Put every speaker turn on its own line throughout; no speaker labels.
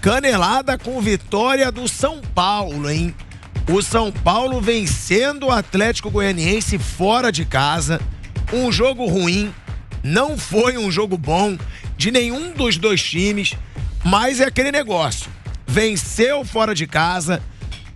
canelada com vitória do São Paulo, hein? O São Paulo vencendo o Atlético Goianiense fora de casa. Um jogo ruim, não foi um jogo bom de nenhum dos dois times, mas é aquele negócio. Venceu fora de casa,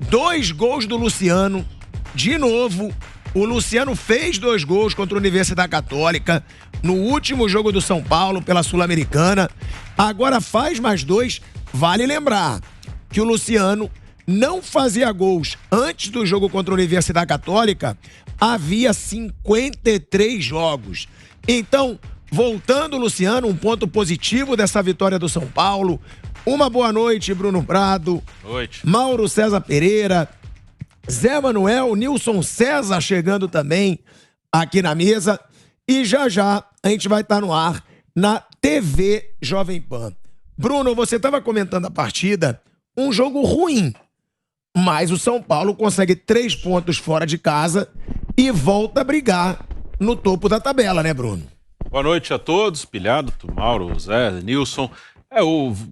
2 gols do Luciano. De novo, o Luciano fez 2 gols contra a Universidade Católica no último jogo do São Paulo pela Sul-Americana. Agora faz mais 2. Vale lembrar que o Luciano não fazia gols antes do jogo contra a Universidade Católica. Havia 53 jogos. Então, voltando, Luciano, um ponto positivo dessa vitória do São Paulo. Uma boa noite, Bruno Prado.
Noite.
Mauro César Pereira. Zé Manuel, Nilson César chegando também aqui na mesa. E já a gente vai estar no ar na TV Jovem Pan. Bruno, você estava comentando a partida, um jogo ruim. Mas o São Paulo consegue 3 pontos fora de casa e volta a brigar no topo da tabela, né, Bruno?
Boa noite a todos, Pilhado, Mauro, Zé, Nilson.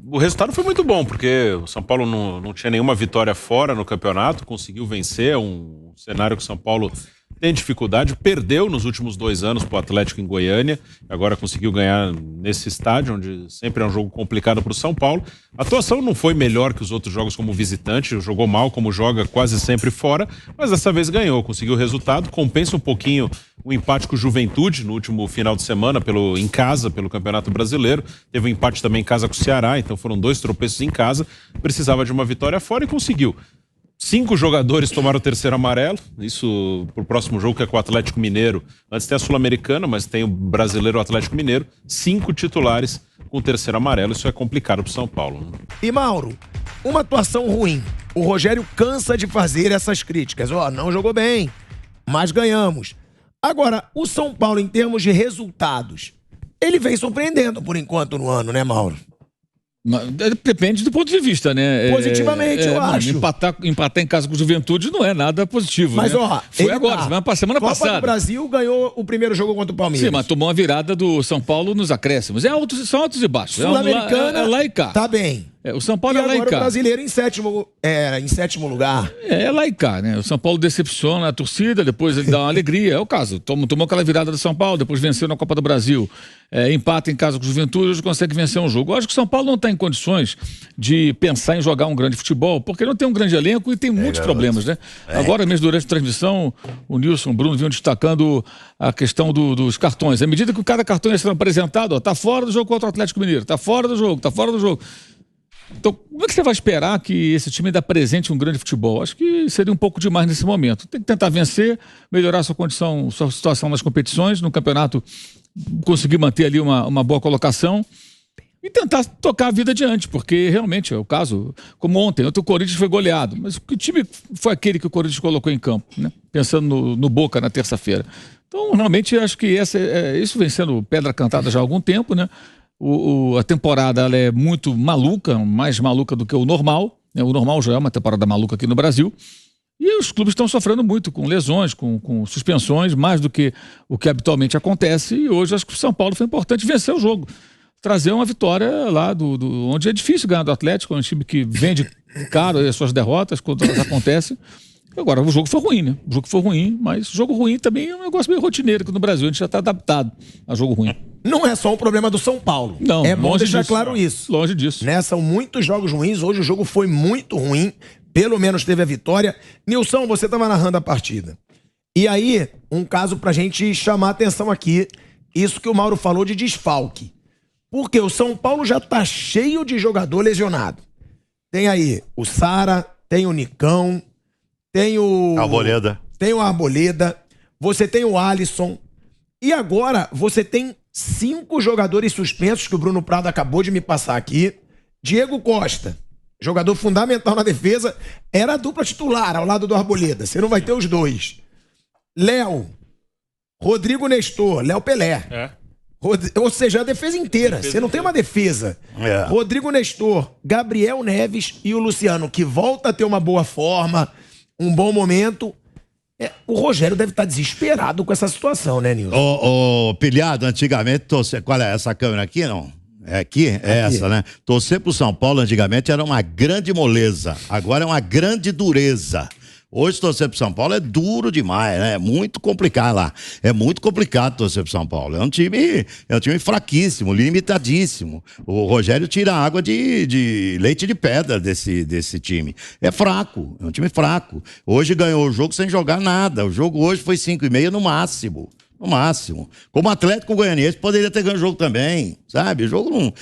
O resultado foi muito bom, porque o São Paulo não tinha nenhuma vitória fora no campeonato, conseguiu vencer, um cenário que o São Paulo tem dificuldade, perdeu nos últimos 2 anos para o Atlético em Goiânia, agora conseguiu ganhar nesse estádio, onde sempre é um jogo complicado para o São Paulo. A atuação não foi melhor que os outros jogos como visitante, jogou mal como joga quase sempre fora, mas dessa vez ganhou, conseguiu o resultado, compensa um pouquinho o empate com o Juventude no último final de semana em casa, pelo Campeonato Brasileiro. Teve um empate também em casa com o Ceará, então foram 2 tropeços em casa, precisava de uma vitória fora e conseguiu. 5 jogadores tomaram o 3º amarelo, isso pro próximo jogo que é com o Atlético Mineiro. Antes tem a Sul-Americana, mas tem o brasileiro Atlético Mineiro. 5 titulares com o 3º amarelo, isso é complicado pro São Paulo, né?
E Mauro, uma atuação ruim. O Rogério cansa de fazer essas críticas. Não jogou bem, mas ganhamos. Agora, o São Paulo, em termos de resultados, ele vem surpreendendo por enquanto no ano, né, Mauro?
Depende do ponto de vista, né?
Positivamente, eu acho.
Empatar em casa com o Juventude não é nada positivo,
mas,
né? Foi agora, semana
Copa
passada.
O Brasil ganhou o primeiro jogo contra o Palmeiras.
Sim, mas tomou uma virada do São Paulo nos acréscimos. São altos e baixos.
Sul-Americana,
é lá e cá.
Tá bem.
O São Paulo é lá e cá.
Agora o brasileiro em sétimo lugar.
É lá e cá, né? O São Paulo decepciona a torcida, depois ele dá uma alegria. É o caso. Tomou aquela virada do São Paulo, depois venceu na Copa do Brasil. Empata em casa com o Juventude, hoje consegue vencer um jogo. Eu acho que o São Paulo não está em condições de pensar em jogar um grande futebol, porque não tem um grande elenco e tem muitos problemas, né? Agora mesmo, durante a transmissão, o Nilson e o Bruno vinham destacando a questão dos cartões. À medida que cada cartão ia sendo apresentado, tá fora do jogo contra o Atlético Mineiro, tá fora do jogo. Então, como é que você vai esperar que esse time ainda apresente um grande futebol? Acho que seria um pouco demais nesse momento. Tem que tentar vencer, melhorar sua condição, sua situação nas competições, no campeonato, conseguir manter ali uma boa colocação e tentar tocar a vida adiante, porque realmente é o caso, como ontem o Corinthians foi goleado, mas que time foi aquele que o Corinthians colocou em campo, né? Pensando no Boca na terça-feira. Então, realmente, acho que isso vem sendo pedra cantada já há algum tempo, né? A temporada ela é muito maluca, mais maluca do que o normal, né? O normal já é uma temporada maluca aqui no Brasil. E os clubes estão sofrendo muito com lesões, com suspensões, mais do que o que habitualmente acontece. E hoje acho que o São Paulo foi importante vencer o jogo. Trazer uma vitória lá onde é difícil ganhar do Atlético, é um time que vende caro as suas derrotas quando elas acontecem. Agora, o jogo foi ruim, né? O jogo foi ruim, mas jogo ruim também é um negócio meio rotineiro, que no Brasil a gente já está adaptado a jogo ruim.
Não é só um problema do São Paulo.
Não,
é bom deixar claro isso.
Longe disso.
Né? São muitos jogos ruins. Hoje o jogo foi muito ruim. Pelo menos teve a vitória. Nilson, você estava narrando a partida. E aí, um caso pra gente chamar a atenção aqui. Isso que o Mauro falou de desfalque. Porque o São Paulo já tá cheio de jogador lesionado. Tem aí o Sara, tem o Nicão, tem o
Arboleda.
Tem o Arboleda. Você tem o Alisson. E agora você tem 5 jogadores suspensos que o Bruno Prado acabou de me passar aqui. Diego Costa, jogador fundamental na defesa, era a dupla titular ao lado do Arboleda. Você não vai ter os dois. Léo, Rodrigo Nestor, Léo Pelé. Ou seja, a defesa inteira. Você não tem uma defesa. Rodrigo Nestor, Gabriel Neves e o Luciano, que volta a ter uma boa forma, um bom momento. O Rogério deve estar desesperado com essa situação, né, Nilson?
Pilhado, antigamente, qual é essa câmera aqui, não? Aqui, essa, né? Torcer pro São Paulo antigamente era uma grande moleza, agora é uma grande dureza. Hoje torcer pro São Paulo é duro demais, né? É muito complicado lá. É muito complicado torcer pro São Paulo. É um time fraquíssimo, limitadíssimo. O Rogério tira água de leite de pedra desse time. É fraco, é um time fraco. Hoje ganhou o jogo sem jogar nada. O jogo hoje foi 5,5 no máximo. No máximo. Como Atlético Goianiense poderia ter ganho o jogo também, sabe? O jogo não...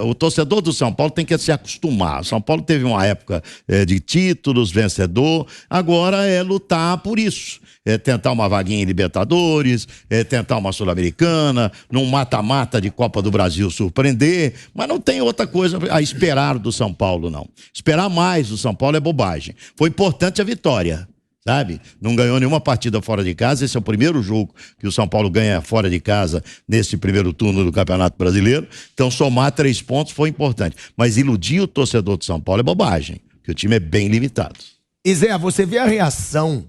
o torcedor do São Paulo tem que se acostumar. O São Paulo teve uma época de títulos, vencedor, agora é lutar por isso. É tentar uma vaguinha em Libertadores, é tentar uma Sul-Americana, num mata-mata de Copa do Brasil surpreender, mas não tem outra coisa a esperar do São Paulo, não. Esperar mais do São Paulo é bobagem. Foi importante a vitória. Sabe? Não ganhou nenhuma partida fora de casa. Esse é o primeiro jogo que o São Paulo ganha fora de casa nesse primeiro turno do Campeonato Brasileiro. Então, somar 3 pontos foi importante. Mas iludir o torcedor de São Paulo é bobagem, porque o time é bem limitado.
E Zé, você vê a reação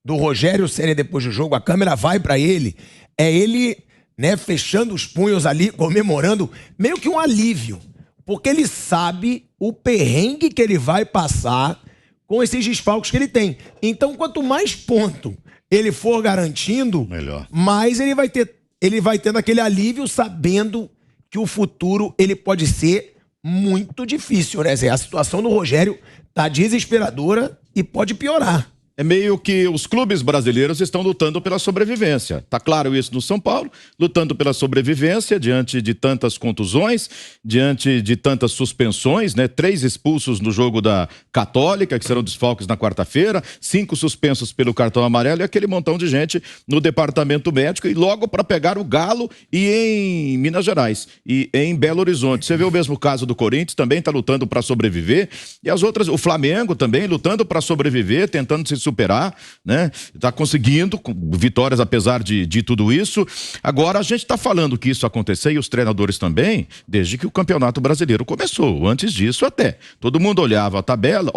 do Rogério Ceni depois do jogo, a câmera vai pra ele, é ele, né, fechando os punhos ali, comemorando, meio que um alívio, porque ele sabe o perrengue que ele vai passar com esses desfalques que ele tem. Então, quanto mais ponto ele for garantindo,
melhor.
Mais ele vai tendo aquele alívio, sabendo que o futuro ele pode ser muito difícil, né, Zé? A situação do Rogério tá desesperadora e pode piorar.
É meio que os clubes brasileiros estão lutando pela sobrevivência. Tá claro isso no São Paulo, lutando pela sobrevivência diante de tantas contusões, diante de tantas suspensões, né? 3 expulsos no jogo da Católica, que serão desfalques na quarta-feira, 5 suspensos pelo cartão amarelo e aquele montão de gente no departamento médico e logo para pegar o Galo e em Minas Gerais e em Belo Horizonte. Você vê o mesmo caso do Corinthians, também tá lutando para sobreviver, e as outras, o Flamengo também lutando para sobreviver, tentando se superar, né? Tá conseguindo vitórias apesar de tudo isso. Agora a gente tá falando que isso aconteceu e os treinadores também, desde que o Campeonato Brasileiro começou. Antes disso até. Todo mundo olhava a tabela,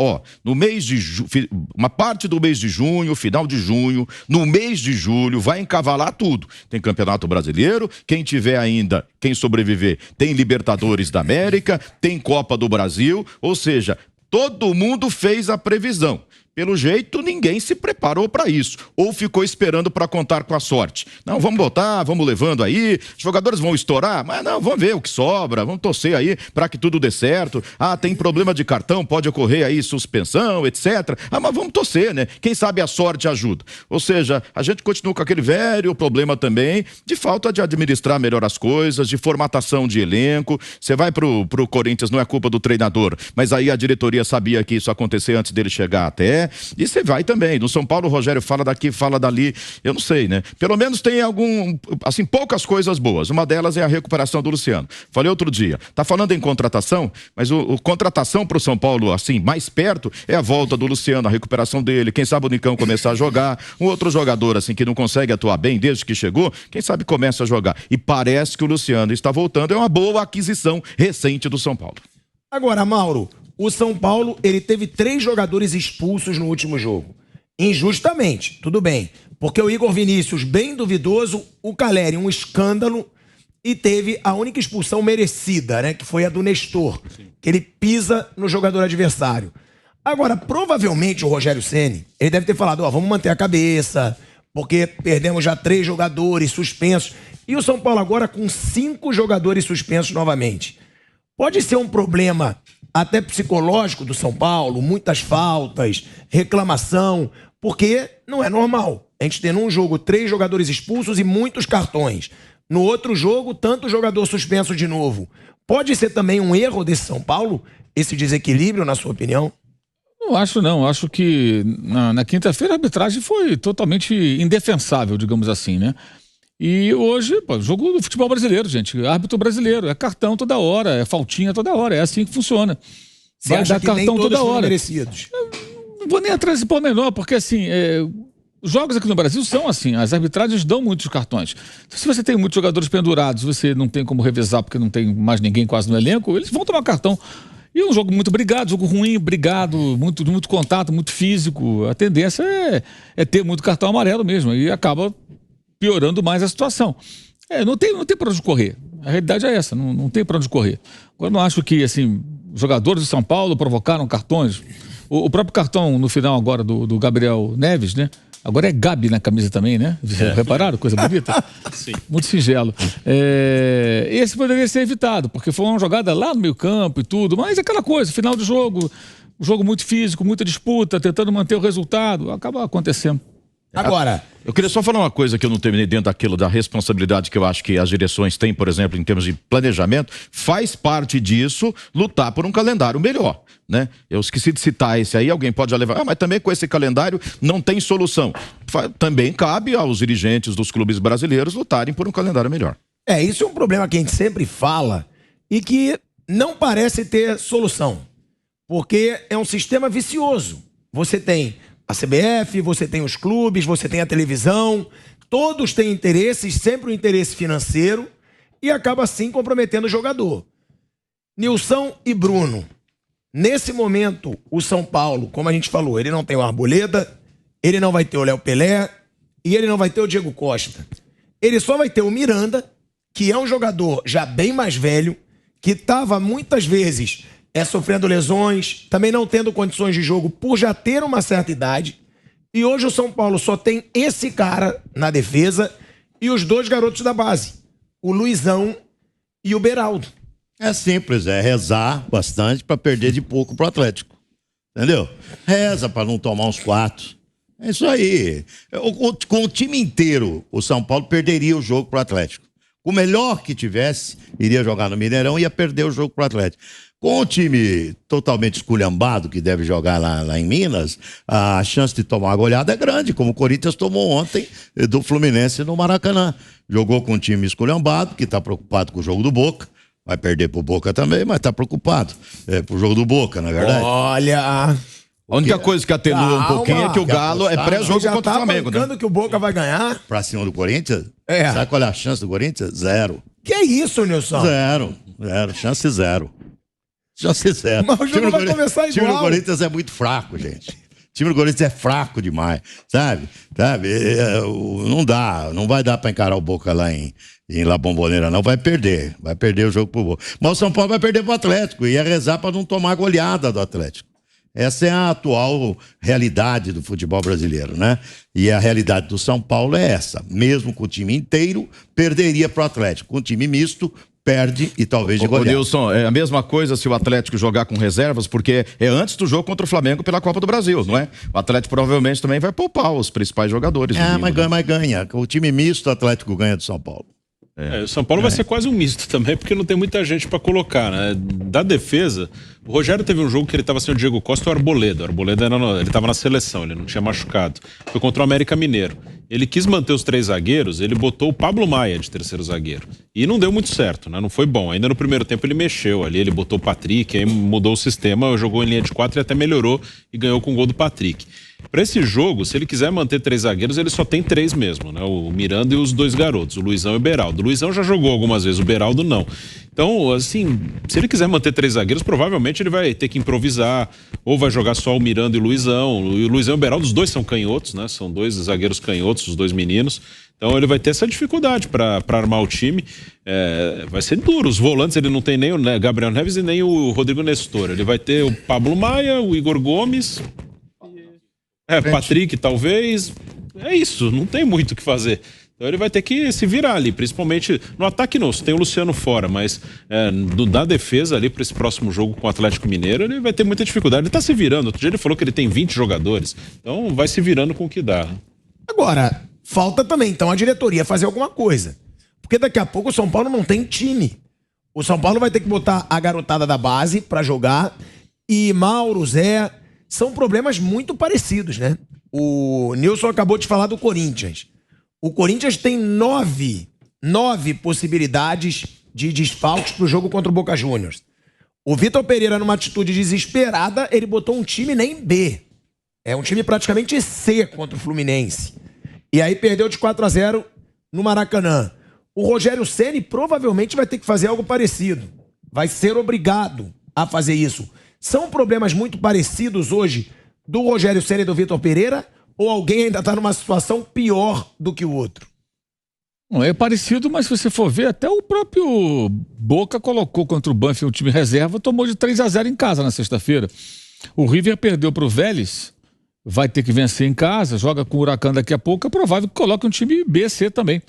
no mês de uma parte do mês de junho, final de junho, no mês de julho, vai encavalar tudo. Tem Campeonato Brasileiro, quem tiver ainda, quem sobreviver, tem Libertadores da América, tem Copa do Brasil, ou seja, todo mundo fez a previsão. Pelo jeito, ninguém se preparou para isso. Ou ficou esperando para contar com a sorte. Não, vamos botar, vamos levando aí. Os jogadores vão estourar, mas não, vamos ver o que sobra. Vamos torcer aí para que tudo dê certo. Ah, tem problema de cartão, pode ocorrer aí suspensão, etc. Ah, mas vamos torcer, né? Quem sabe a sorte ajuda. Ou seja, a gente continua com aquele velho problema também de falta de administrar melhor as coisas, de formatação de elenco. Você vai pro Corinthians, não é culpa do treinador, mas aí a diretoria sabia que isso ia acontecer antes dele chegar até. E você vai também. No São Paulo, o Rogério fala daqui, fala dali. Eu não sei, né? Pelo menos tem poucas coisas boas. Uma delas é a recuperação do Luciano. Falei outro dia. Tá falando em contratação, mas o contratação pro São Paulo, assim, mais perto, é a volta do Luciano, a recuperação dele. Quem sabe o Nicão começar a jogar. Um outro jogador, assim, que não consegue atuar bem desde que chegou, quem sabe começa a jogar. E parece que o Luciano está voltando. É uma boa aquisição recente do São Paulo.
Agora, Mauro, o São Paulo, ele teve 3 jogadores expulsos no último jogo. Injustamente, tudo bem. Porque o Igor Vinícius, bem duvidoso, o Caleri, um escândalo, e teve a única expulsão merecida, né? Que foi a do Nestor, que ele pisa no jogador adversário. Agora, provavelmente o Rogério Ceni, ele deve ter falado, vamos manter a cabeça, porque perdemos já 3 jogadores suspensos. E o São Paulo agora com 5 jogadores suspensos novamente. Pode ser um problema até psicológico do São Paulo, muitas faltas, reclamação, porque não é normal a gente ter num jogo 3 jogadores expulsos e muitos cartões. No outro jogo, tanto jogador suspenso de novo. Pode ser também um erro desse São Paulo, esse desequilíbrio, na sua opinião?
Não acho não, acho que na quinta-feira a arbitragem foi totalmente indefensável, digamos assim, né? E hoje, jogo do futebol brasileiro, gente, árbitro brasileiro, é cartão toda hora, é faltinha toda hora, é assim que funciona.
Vai dar cartão toda hora. Merecidos.
Não vou nem atrás de pormenor, porque assim, os jogos aqui no Brasil são assim, as arbitragens dão muitos cartões. Se você tem muitos jogadores pendurados, você não tem como revezar porque não tem mais ninguém quase no elenco, eles vão tomar cartão. E um jogo muito brigado, jogo ruim, brigado, muito contato, muito físico. A tendência é ter muito cartão amarelo mesmo, e acaba piorando mais a situação. Não tem para onde correr. A realidade é essa, não tem para onde correr. Agora, não acho que, assim, os jogadores de São Paulo provocaram cartões. O próprio cartão, no final agora, do Gabriel Neves, né? Agora é Gabi na camisa também, né? Repararam? Coisa bonita?
Sim.
Muito singelo. Esse poderia ser evitado, porque foi uma jogada lá no meio campo e tudo, mas aquela coisa, final do jogo, um jogo muito físico, muita disputa, tentando manter o resultado, acaba acontecendo.
Agora,
eu queria só falar uma coisa que eu não terminei dentro daquilo da responsabilidade que eu acho que as direções têm, por exemplo, em termos de planejamento. Faz parte disso lutar por um calendário melhor, né? Eu esqueci de citar esse aí, alguém pode já levar, mas também com esse calendário não tem solução. Também cabe aos dirigentes dos clubes brasileiros lutarem por um calendário melhor.
isso é um problema que a gente sempre fala e que não parece ter solução, porque é um sistema vicioso. Você tem a CBF, você tem os clubes, você tem a televisão, todos têm interesses, sempre o interesse financeiro, e acaba assim comprometendo o jogador. Nilson e Bruno, nesse momento, o São Paulo, como a gente falou, ele não tem o Arboleda, ele não vai ter o Léo Pelé e ele não vai ter o Diego Costa. Ele só vai ter o Miranda, que é um jogador já bem mais velho, que estava muitas vezes sofrendo lesões, também não tendo condições de jogo por já ter uma certa idade. E hoje o São Paulo só tem esse cara na defesa e os dois garotos da base, o Luizão e o Beraldo.
É simples, é rezar bastante para perder de pouco pro Atlético. Entendeu? Reza para não tomar uns 4. É isso aí. Com o time inteiro, o São Paulo perderia o jogo pro Atlético. O melhor que tivesse, iria jogar no Mineirão e ia perder o jogo pro Atlético. Com o time totalmente esculhambado que deve jogar lá em Minas, a chance de tomar uma goleada é grande, como o Corinthians tomou ontem do Fluminense no Maracanã. Jogou com um time esculhambado, que está preocupado com o jogo do Boca. Vai perder pro Boca também, mas está preocupado pro jogo do Boca, não é verdade?
Olha,
a única coisa que atenua um pouquinho é que o Galo é pré-jogo contra o Flamengo, né?
Que o Boca vai ganhar.
Pra cima do Corinthians?
É.
Sabe qual é a chance do Corinthians? 0.
Que isso, Nilson?
0. Chance 0. Chance 0.
Mas o jogo vai começar igual.
O time do Corinthians é muito fraco, gente. O time do Corinthians é fraco demais, sabe? Não vai dar pra encarar o Boca lá em La Bombonera, não. Vai perder o jogo pro Boca. Mas o São Paulo vai perder pro Atlético e ia rezar pra não tomar goleada do Atlético. Essa é a atual realidade do futebol brasileiro, né? E a realidade do São Paulo é essa. Mesmo com o time inteiro, perderia pro Atlético. Com o time misto, perde e talvez de goleada.
Nilson, é a mesma coisa se o Atlético jogar com reservas, porque é antes do jogo contra o Flamengo pela Copa do Brasil, não é? O Atlético provavelmente também vai poupar os principais jogadores.
Mas ganha. O time misto, o Atlético ganha do São Paulo.
O São Paulo vai ser quase um misto também, porque não tem muita gente para colocar, né? Da defesa, o Rogério teve um jogo que ele estava sem o Diego Costa e o Arboleda. O Arboleda ele estava na seleção, ele não tinha machucado. Foi contra o América Mineiro. Ele quis manter os 3 zagueiros, ele botou o Pablo Maia de terceiro zagueiro. E não deu muito certo, né? Não foi bom. Ainda no primeiro tempo ele mexeu ali, ele botou o Patrick, aí mudou o sistema, jogou em linha de 4 e até melhorou e ganhou com o gol do Patrick. Para esse jogo, se ele quiser manter 3 zagueiros, ele só tem 3 mesmo, né? O Miranda e os 2 garotos, o Luizão e o Beraldo. O Luizão já jogou algumas vezes, o Beraldo não. Então, assim, se ele quiser manter 3 zagueiros, provavelmente ele vai ter que improvisar, ou vai jogar só o Miranda e o Luizão. E o Luizão e o Beraldo, os 2 são canhotos, né? São 2 zagueiros canhotos, os 2 meninos. Então ele vai ter essa dificuldade para armar o time. Vai ser duro. Os volantes ele não tem nem o Gabriel Neves e nem o Rodrigo Nestor. Ele vai ter o Pablo Maia, o Igor Gomes, Patrick talvez. É isso, não tem muito o que fazer. Então ele vai ter que se virar ali, principalmente no ataque não, tem o Luciano fora, mas da defesa ali para esse próximo jogo com o Atlético Mineiro, ele vai ter muita dificuldade. Ele tá se virando, outro dia ele falou que ele tem 20 jogadores, então vai se virando com o que dá.
Agora, falta também, então, a diretoria fazer alguma coisa. Porque daqui a pouco o São Paulo não tem time. O São Paulo vai ter que botar a garotada da base pra jogar. E Mauro, Zé, são problemas muito parecidos, né? O Nilson acabou de falar do Corinthians. O Corinthians tem 9 possibilidades de desfalques pro jogo contra o Boca Juniors. O Vitor Pereira, numa atitude desesperada, ele botou um time nem B. É um time praticamente C contra o Fluminense. E aí perdeu de 4-0 no Maracanã. O Rogério Ceni provavelmente vai ter que fazer algo parecido. Vai ser obrigado a fazer isso. São problemas muito parecidos hoje do Rogério Ceni e do Vitor Pereira? Ou alguém ainda está numa situação pior do que o outro?
Não, é parecido, mas se você for ver, até o próprio Boca colocou contra o Banfield o time reserva, tomou de 3-0 em casa na sexta-feira. O River perdeu para o Vélez, vai ter que vencer em casa, joga com o Huracan daqui a pouco, é provável que coloque um time B, C também.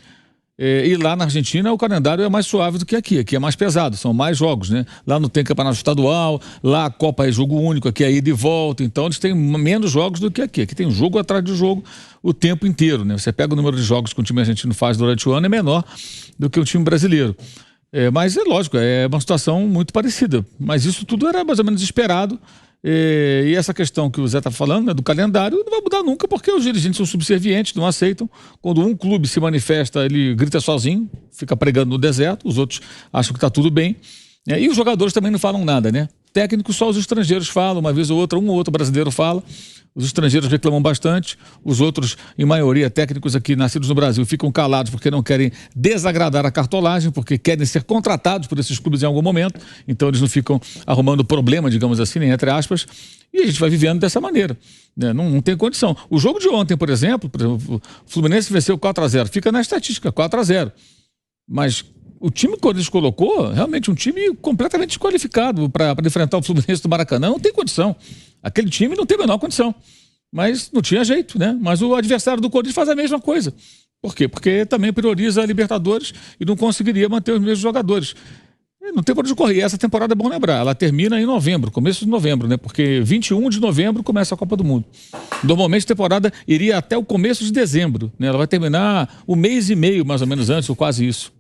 E lá na Argentina o calendário é mais suave do que aqui é mais pesado, são mais jogos, né? Lá não tem campeonato estadual, lá a Copa é jogo único, aqui é ida e volta, então eles têm menos jogos do que aqui tem jogo atrás de jogo o tempo inteiro, né? Você pega o número de jogos que o time argentino faz durante o ano, é menor do que o time brasileiro. Mas é lógico, é uma situação muito parecida, mas isso tudo era mais ou menos esperado. E essa questão que o Zé está falando, né, do calendário, não vai mudar nunca, porque os dirigentes são subservientes, não aceitam. Quando um clube se manifesta, ele grita sozinho, fica pregando no deserto, os outros acham que está tudo bem. E os jogadores também não falam nada, né? Técnicos só os estrangeiros falam, uma vez ou outra, um ou outro brasileiro fala. Os estrangeiros reclamam bastante, os outros, em maioria, técnicos aqui nascidos no Brasil, ficam calados porque não querem desagradar a cartolagem, porque querem ser contratados por esses clubes em algum momento, então eles não ficam arrumando problema, digamos assim, nem entre aspas, e a gente vai vivendo dessa maneira, né? Não tem condição. O jogo de ontem, por exemplo, o Fluminense venceu 4-0, fica na estatística, 4-0, mas o time que o Corinthians colocou, realmente um time completamente desqualificado para enfrentar o Fluminense do Maracanã, não tem condição. Aquele time não tem a menor condição. Mas não tinha jeito, né? Mas o adversário do Corinthians faz a mesma coisa. Por quê? Porque também prioriza a Libertadores e não conseguiria manter os mesmos jogadores. Não tem por onde correr. Essa temporada é bom lembrar. Ela termina em novembro, começo de novembro, né? Porque 21 de novembro começa a Copa do Mundo. Normalmente a temporada iria até o começo de dezembro, né? Ela vai terminar um mês e meio, mais ou menos, antes, ou quase isso.